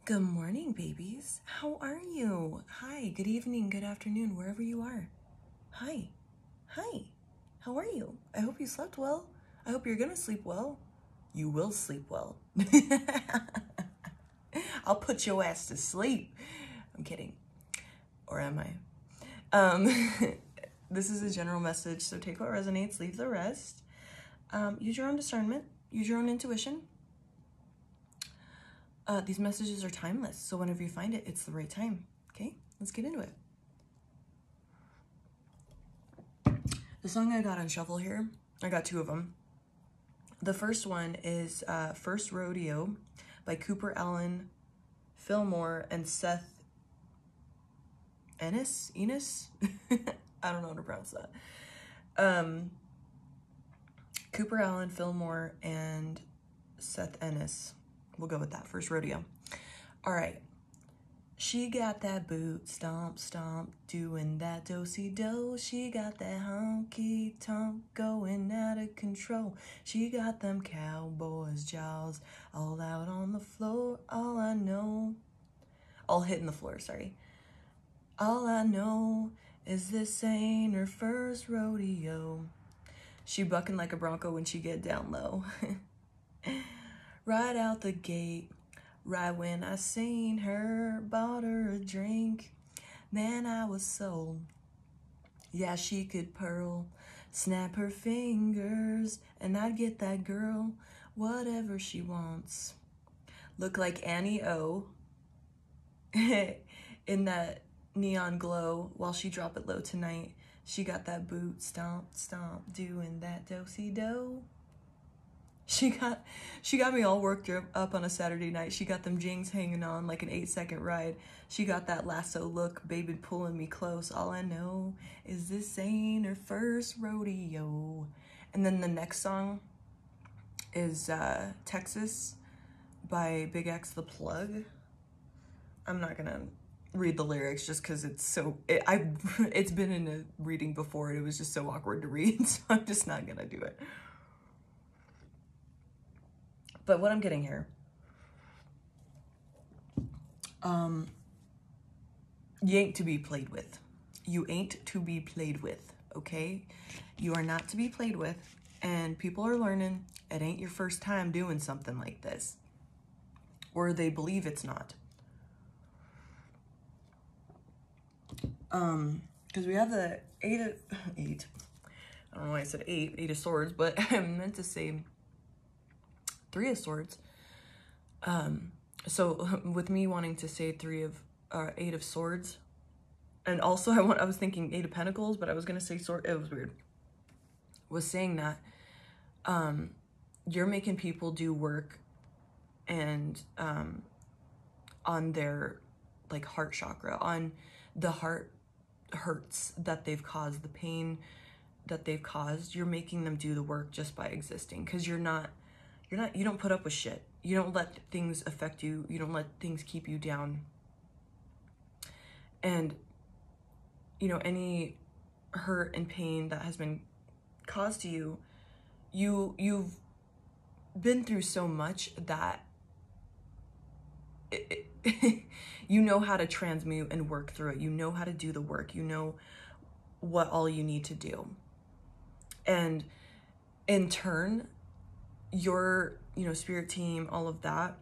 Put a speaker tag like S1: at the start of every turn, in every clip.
S1: Good morning, babies. How are you? Hi, good evening, good afternoon, wherever you are. Hi. Hi. How are you? I hope you slept well. I hope you're gonna sleep well. You will sleep well. I'll put your ass to sleep. I'm kidding. Or am I? This is a general message, so take what resonates, leave the rest. Use your own discernment. Use your own intuition. These messages are timeless, so whenever you find it, it's the right time. Okay, let's get into it. The song I got on shuffle here, I got two of them. The first one is First Rodeo by Cooper Allen, Fillmore, and Seth Ennis? I don't know how to pronounce that. Cooper Allen, Fillmore, and Seth Ennis. We'll go with that. First Rodeo. All right. She got that boot stomp, stomp, doing that do-si-do. She got that honky-tonk going out of control. She got them cowboys' jaws all out on the floor. All I know, all hitting the floor, sorry. All I know is this ain't her first rodeo. She bucking like a bronco when she get down low. Right out the gate, right when I seen her, bought her a drink. Man, I was sold. Yeah, she could purl, snap her fingers, and I'd get that girl whatever she wants. Look like Annie O in that neon glow while she drop it low tonight. She got that boot stomp, stomp, doing that do-si-do. She got me all worked up on a Saturday night. She got them jings hanging on like an 8-second ride. She got that lasso look, baby, pulling me close. All I know is this ain't her first rodeo. And then the next song is Texas by Big X The Plug. I'm not gonna read the lyrics just because it's so, it's been in a reading before and it was just so awkward to read, so I'm just not gonna do it. But what I'm getting here, you ain't to be played with. You ain't to be played with, okay? You are not to be played with, and people are learning it ain't your first time doing something like this, or they believe it's not. Because we have the eight, I don't know why I said eight of swords, but I meant to say 3 of swords. So with me wanting to say 8 of swords, and also I was thinking 8 of pentacles, but I was gonna say sword. It was weird. Was saying that you're making people do work and on their like heart chakra, on the heart hurts that they've caused, the pain that they've caused. You're making them do the work just by existing, because you don't put up with shit. You don't let things affect you. You don't let things keep you down. And, you know, any hurt and pain that has been caused to you, you've been through so much that you know how to transmute and work through it. You know how to do the work. You know what all you need to do. And in turn, your, spirit team, all of that,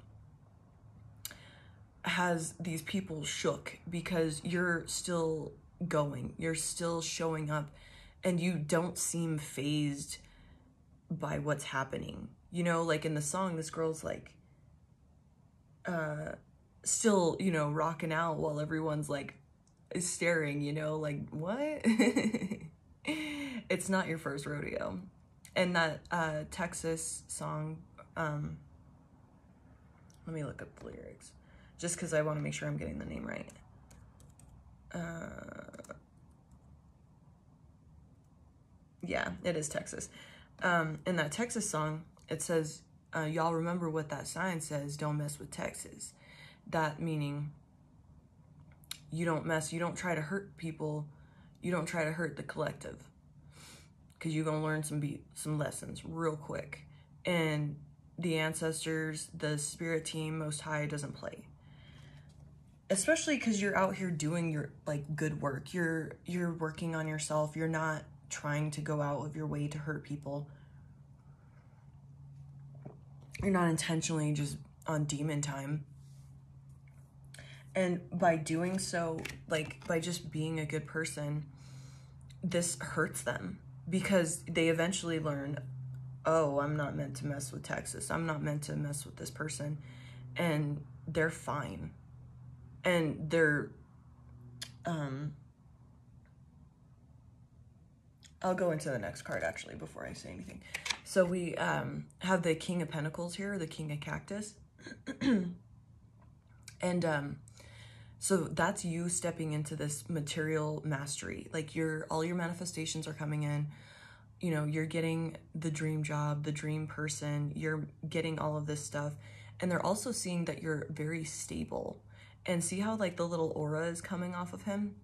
S1: has these people shook because you're still going, you're still showing up, and you don't seem phased by what's happening. Like in the song, this girl's like, still, rocking out while everyone's like staring, like, what? It's not your first rodeo. And that Texas song, let me look up the lyrics just because I want to make sure I'm getting the name right. Yeah, it is Texas. In that Texas song, it says, y'all remember what that sign says, don't mess with Texas. That meaning you don't try to hurt people, you don't try to hurt the collective, because you're going to learn some lessons real quick. And the ancestors, the spirit team, Most High doesn't play. especially because you're out here doing your like good work. You're working on yourself. You're not trying to go out of your way to hurt people. You're not intentionally just on demon time. And by doing so, like by just being a good person, this hurts them because they eventually learn, oh, I'm not meant to mess with Texas. I'm not meant to mess with this person. And they're fine. And they're, I'll go into the next card actually before I say anything. So we have the King of Pentacles here, the King of Cactus. And so that's you stepping into this material mastery. Like all your manifestations are coming in. You know, you're getting the dream job, the dream person, you're getting all of this stuff. And they're also seeing that you're very stable. And see how like the little aura is coming off of him?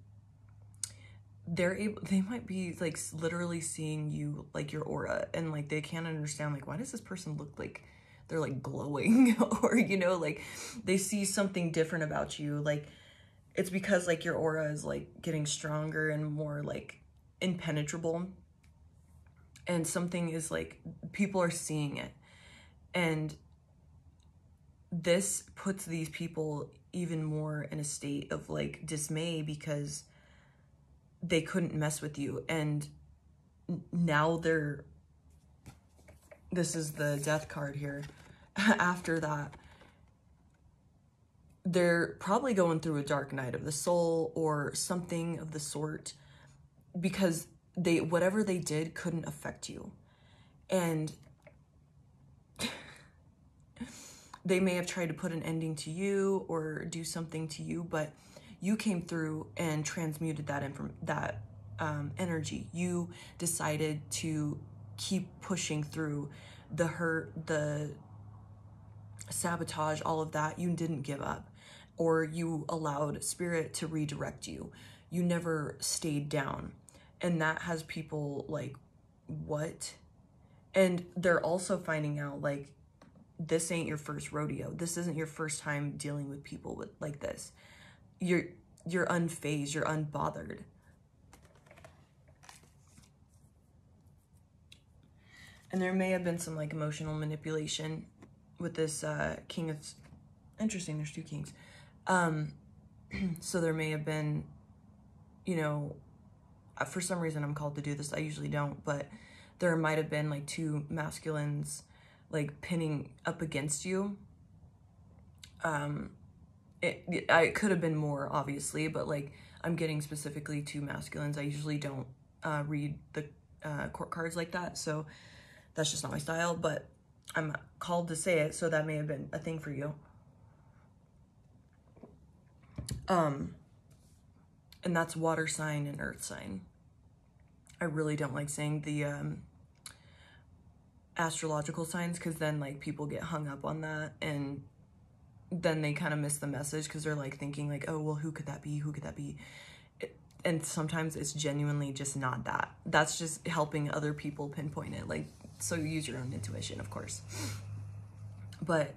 S1: They might be like literally seeing you, like your aura, and like they can't understand like, why does this person look like they're like glowing? Or, you know, like they see something different about you. Like it's because like your aura is like getting stronger and more like impenetrable. And something is like, people are seeing it. And this puts these people even more in a state of like dismay because they couldn't mess with you. And now this is the Death card here. After that, they're probably going through a dark night of the soul or something of the sort, because whatever they did couldn't affect you. And they may have tried to put an ending to you or do something to you, but you came through and transmuted that energy. You decided to keep pushing through the hurt, the sabotage, all of that. You didn't give up, or you allowed spirit to redirect you. You never stayed down. And that has people like, what? And they're also finding out like, this ain't your first rodeo. This isn't your first time dealing with people like this. You're unfazed, you're unbothered. And there may have been some like emotional manipulation with this king of, interesting, there's two kings. So there may have been, you know, for some reason I'm called to do this. I usually don't, but there might have been like two masculines like pinning up against you. It could have been more, obviously, but like I'm getting specifically two masculines. I usually don't read the court cards like that, so that's just not my style, but I'm called to say it, so that may have been a thing for you. And that's water sign and earth sign. I really don't like saying the astrological signs, because then like people get hung up on that, and then they kind of miss the message because they're like thinking like, oh, well, who could that be? Who could that be? And sometimes it's genuinely just not that. That's just helping other people pinpoint it. Like, so you use your own intuition, of course. But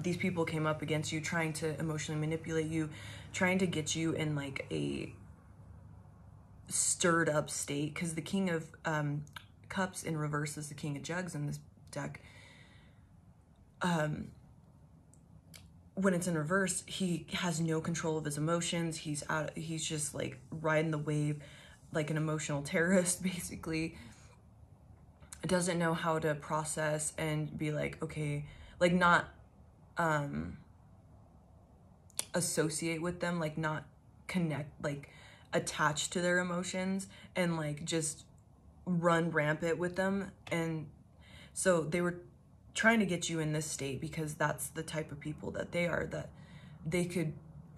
S1: these people came up against you, trying to emotionally manipulate you, trying to get you in like a stirred up state, because the King of Cups in reverse is the King of Jugs in this deck. When it's in reverse, he has no control of his emotions. He's just like riding the wave like an emotional terrorist, basically. Doesn't know how to process and be like, okay, like not associate with them, like not connect, like attach to their emotions, and like just run rampant with them. And so they were trying to get you in this state because that's the type of people that they are, that they could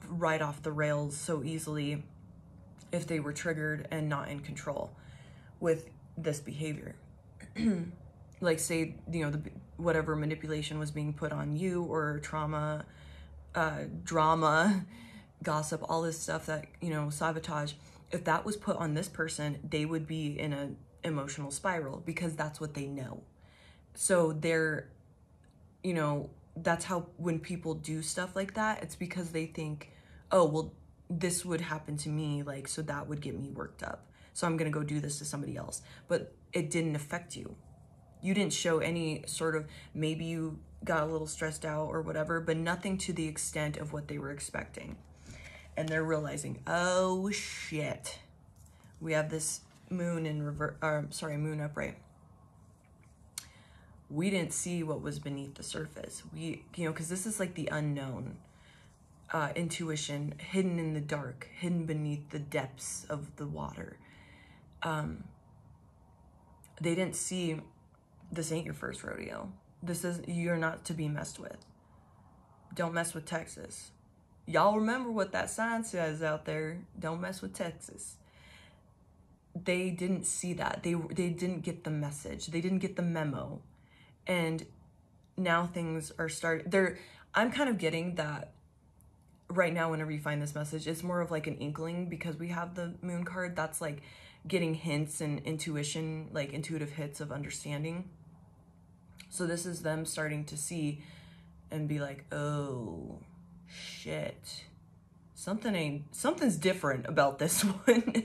S1: ride off the rails so easily if they were triggered and not in control with this behavior. Like, say, you know, whatever manipulation was being put on you, or trauma, drama, gossip, all this stuff that, you know, sabotage, if that was put on this person, they would be in an emotional spiral because that's what they know. So they're, you know, that's how when people do stuff like that, it's because they think, oh, well, this would happen to me, like, so that would get me worked up. So I'm gonna go do this to somebody else. But it didn't affect you. You didn't show any sort of, maybe you got a little stressed out or whatever, but nothing to the extent of what they were expecting. And they're realizing, oh shit, we have this moon in reverse, moon upright. We didn't see what was beneath the surface. We, you know, because this is like the unknown. Intuition, hidden in the dark, hidden beneath the depths of the water. They didn't see, this ain't your first rodeo. This is, you're not to be messed with. Don't mess with Texas. Y'all remember what that sign says out there. Don't mess with Texas. They didn't see that. They didn't get the message. They didn't get the memo. And now things are starting. I'm kind of getting that right now whenever you find this message, it's more of like an inkling, because we have the moon card. That's like getting hints and intuition, like intuitive hits of understanding. So this is them starting to see and be like, oh shit, something's different about this one.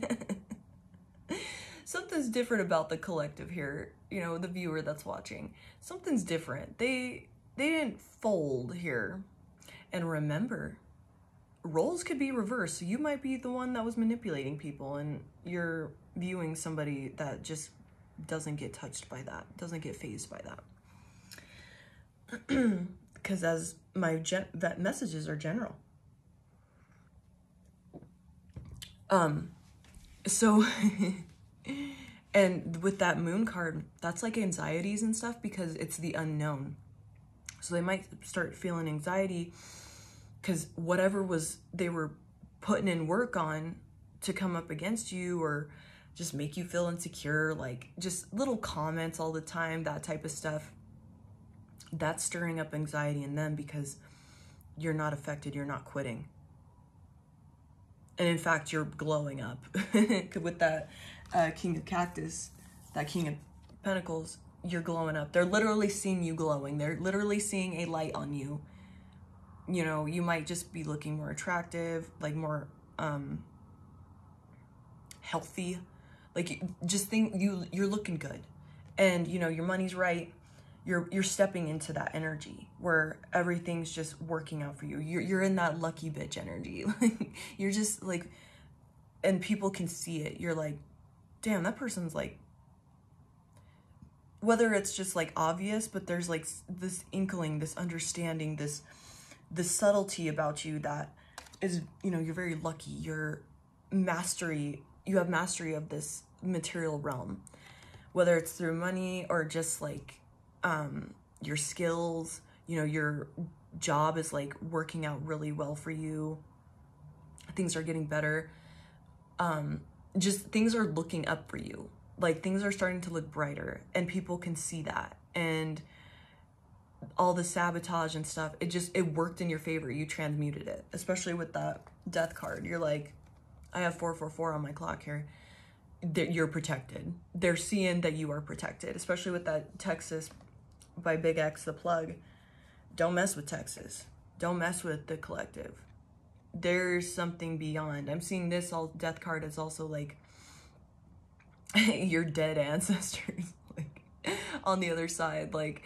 S1: Something's different about the collective here, you know, the viewer that's watching. Something's different. They didn't fold here. And remember, roles could be reversed. So you might be the one that was manipulating people, and you're viewing somebody that just doesn't get touched by that, doesn't get fazed by that. Because as my that messages are general. So and with that moon card, that's like anxieties and stuff, because it's the unknown. So they might start feeling anxiety because whatever they were putting in work on to come up against you or just make you feel insecure, like just little comments all the time, that type of stuff, that's stirring up anxiety in them, because you're not affected, you're not quitting. And in fact, you're glowing up with that King of Cactus, that King of Pentacles. You're glowing up. They're literally seeing you glowing. They're literally seeing a light on you. You know, you might just be looking more attractive, like more healthy. Like, just think you're looking good, and you know your money's right. You're stepping into that energy where everything's just working out for you. You're in that lucky bitch energy. Like, you're just like, and people can see it. You're like, damn, that person's like, whether it's just like obvious, but there's like this inkling, this understanding, this subtlety about you that is, you know, you're very lucky. You have mastery of this material realm, whether it's through money or just like your skills. You know, your job is like working out really well for you. Things are getting better. Just things are looking up for you. Like, things are starting to look brighter, and people can see that. And all the sabotage and stuff, it worked in your favor. You transmuted it, especially with that death card. You're like, I have 444 on my clock here. You're protected. They're seeing that you are protected, especially with that Texas by Big X, the plug. Don't mess with Texas. Don't mess with the collective. There's something beyond. I'm seeing this all death card is also like your dead ancestors, like on the other side. Like,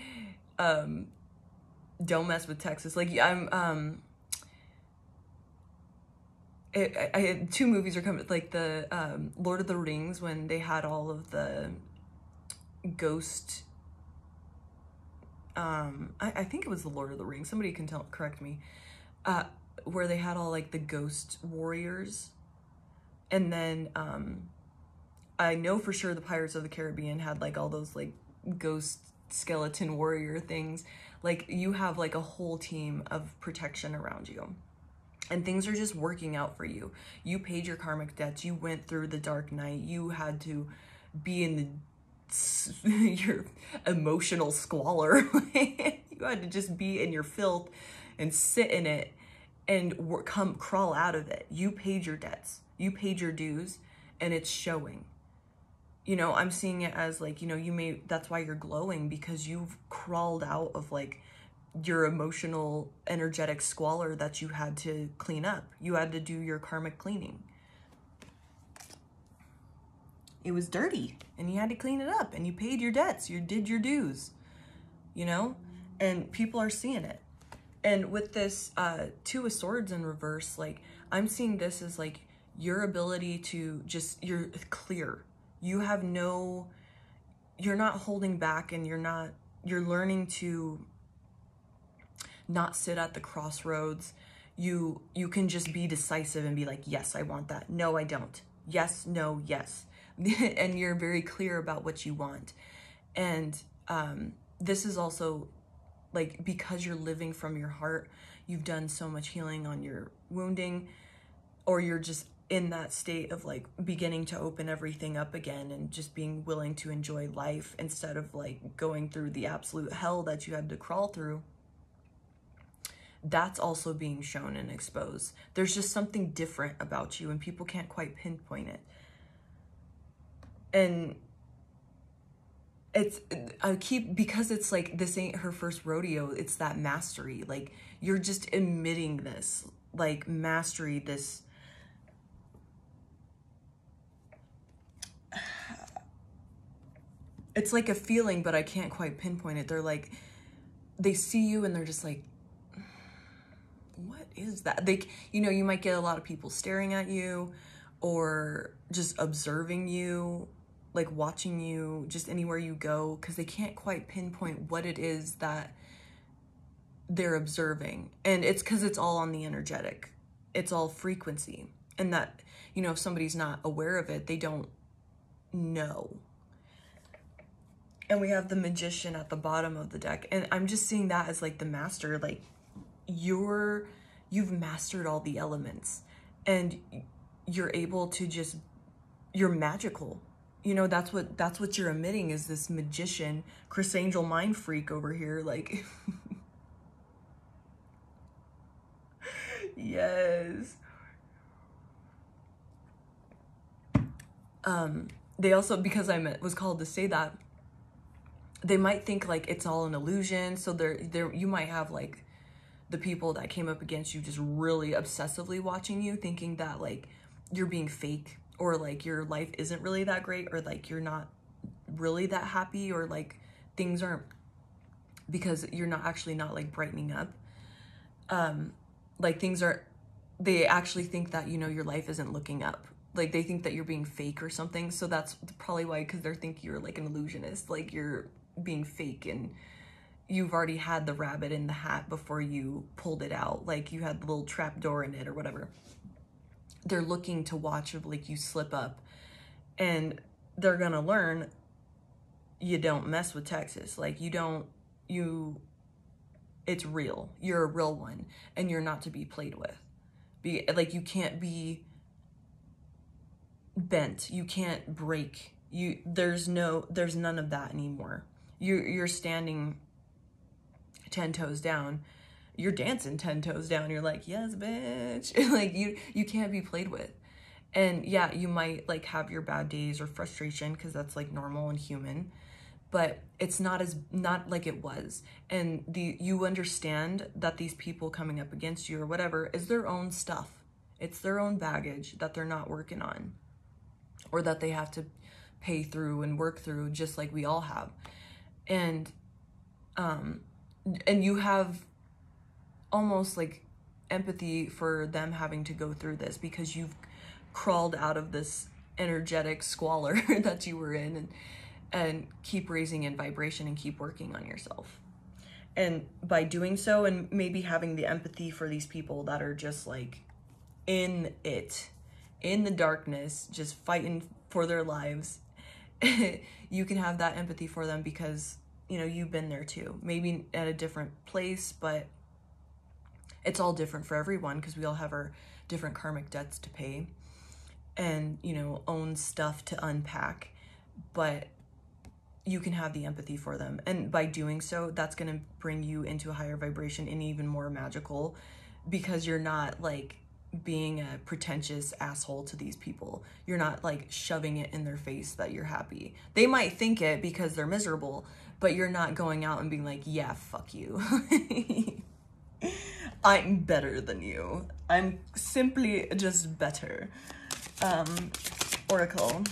S1: don't mess with Texas. Like, I had 2 movies are coming, like the Lord of the Rings, when they had all of the ghost, I think it was the Lord of the Rings, somebody can correct me, where they had all like the ghost warriors. And then I know for sure the Pirates of the Caribbean had like all those like ghost skeleton warrior things. Like, you have like a whole team of protection around you, and things are just working out for you. You paid your karmic debts. You went through the dark night. You had to be in your emotional squalor. You had to just be in your filth and sit in it and crawl out of it. You paid your debts. You paid your dues, and it's showing. You know, I'm seeing it as like, you know, that's why you're glowing, because you've crawled out of like your emotional, energetic squalor that you had to clean up. You had to do your karmic cleaning. It was dirty and you had to clean it up, and you paid your debts. You did your dues, you know, and people are seeing it. And with this Two of Swords in reverse, like, I'm seeing this as like your ability to just, you're clear. You have no, you're not holding back, and you're learning to not sit at the crossroads. You can just be decisive and be like, yes, I want that. No, I don't. Yes, no, yes. And you're very clear about what you want. And this is also like, because you're living from your heart, you've done so much healing on your wounding, or you're just in that state of like beginning to open everything up again and just being willing to enjoy life instead of like going through the absolute hell that you had to crawl through. That's also being shown and exposed. There's just something different about you, and people can't quite pinpoint it. And because it's like, this ain't her first rodeo, it's that mastery. Like, you're just emitting this, like, mastery, this, it's like a feeling, but I can't quite pinpoint it. They're like, they see you and they're just like, what is that? They, you know, you might get a lot of people staring at you or just observing you, like watching you just anywhere you go, because they can't quite pinpoint what it is that they're observing. And it's because it's all on the energetic. It's all frequency. And that, you know, if somebody's not aware of it, they don't know. And we have the Magician at the bottom of the deck. And I'm just seeing that as like the master, like you've mastered all the elements, and you're able to just, you're magical. You know, that's what you're emitting, is this magician, Chris Angel mind freak over here. Like, yes. They also, because I was called to say that, they might think like it's all an illusion. So there you might have like the people that came up against you just really obsessively watching you, thinking that like you're being fake, or like your life isn't really that great, or like you're not really that happy, or like things aren't, because you're not actually not like brightening up. Like things are, they actually think that, you know, your life isn't looking up. Like they think that you're being fake or something. So that's probably why, because they're thinking you're like an illusionist, like you're being fake, and you've already had the rabbit in the hat before you pulled it out. Like you had the little trap door in it or whatever. They're looking to watch if like you slip up, and they're gonna learn you don't mess with Texas. Like it's real. You're a real one, and you're not to be played with. Like you can't be bent. You can't break. There's none of that anymore. You're standing 10 toes down. You're dancing 10 toes down. You're like, yes, bitch. Like you can't be played with. And yeah, you might like have your bad days or frustration, because that's like normal and human, but it's not like it was. And you understand that these people coming up against you or whatever is their own stuff. It's their own baggage that they're not working on, or that they have to pay through and work through, just like we all have. And you have almost like empathy for them having to go through this, because you've crawled out of this energetic squalor that you were in, and keep raising in vibration and keep working on yourself. And by doing so, and maybe having the empathy for these people that are just like in the darkness, just fighting for their lives, you can have that empathy for them, because you know you've been there too, maybe at a different place, but it's all different for everyone, because we all have our different karmic debts to pay, and you know, own stuff to unpack. But you can have the empathy for them, and by doing so, that's going to bring you into a higher vibration and even more magical, because you're not like being a pretentious asshole to these people. You're not like shoving it in their face that you're happy. They might think it because they're miserable, but you're not going out and being like, yeah, fuck you. I'm better than you. I'm simply just better. Oracle.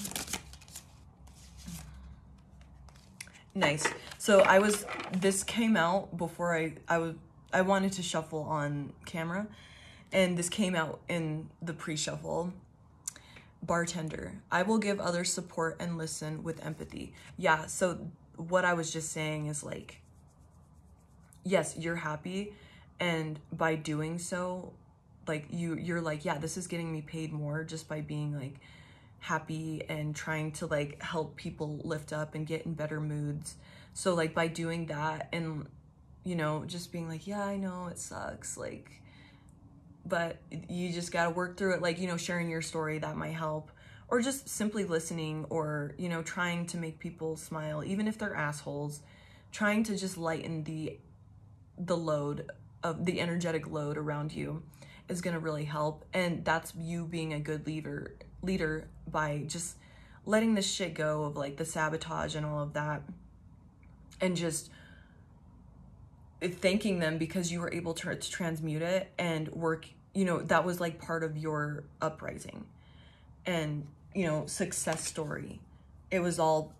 S1: Nice. So this came out before I wanted to shuffle on camera, and this came out in the pre-shuffle. Bartender. I will give others support and listen with empathy. Yeah, so what I was just saying is like, yes, you're happy, and by doing so, like you're like, yeah, this is getting me paid more just by being like happy and trying to like help people lift up and get in better moods. So like by doing that and, you know, just being like, yeah, I know it sucks, like, but you just got to work through it. Like, you know, sharing your story, that might help, or just simply listening, or, you know, trying to make people smile, even if they're assholes, trying to just lighten the load of the energetic load around you is going to really help. And that's you being a good leader by just letting this shit go of like the sabotage and all of that, and just thanking them because you were able to transmute it and work, you know, that was like part of your uprising and, you know, success story. It was all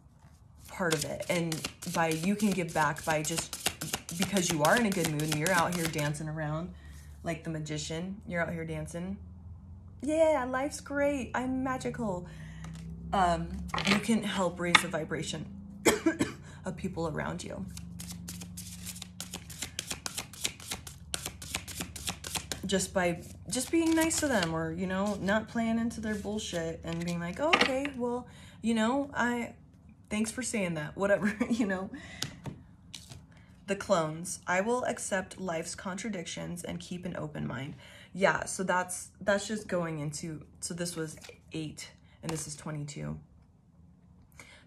S1: part of it. And by you can give back by just because you are in a good mood and you're out here dancing around like the magician. You're out here dancing. Yeah, life's great. I'm magical. You can help raise the vibration of people around you. Just by being nice to them, or, you know, not playing into their bullshit and being like, oh, okay, well, you know, thanks for saying that, whatever, you know. The clones. I will accept life's contradictions and keep an open mind. Yeah, so that's just going into, so this was 8 and this is 22.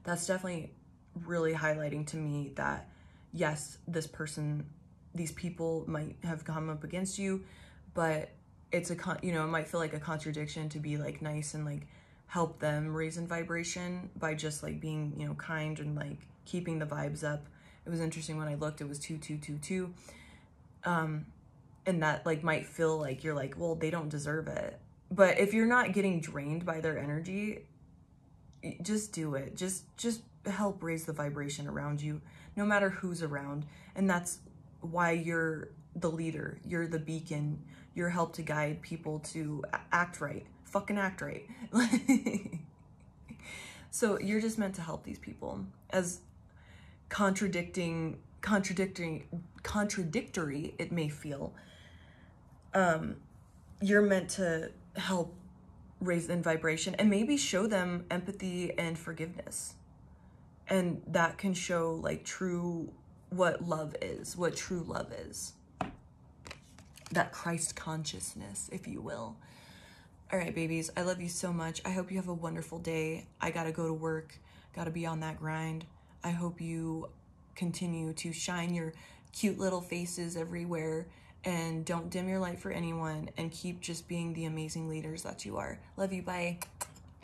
S1: That's definitely really highlighting to me that, yes, these people might have come up against you, but it's you know, it might feel like a contradiction to be like nice and like help them raise in vibration by just like being, you know, kind and like keeping the vibes up. It was interesting when I looked, it was 2222. And that like might feel like you're like, well, they don't deserve it. But if you're not getting drained by their energy, just do it. Just help raise the vibration around you, no matter who's around. And that's why you're the leader. You're the beacon. You're help to guide people to act right. Fucking act right. So you're just meant to help these people. As contradictory it may feel, you're meant to help raise in vibration and maybe show them empathy and forgiveness, and that can show like what love is, what true love is, that Christ consciousness, if you will. All right, babies, I love you so much. I hope you have a wonderful day. I gotta go to work, gotta be on that grind. I hope you continue to shine your cute little faces everywhere and don't dim your light for anyone, and keep just being the amazing leaders that you are. Love you, bye.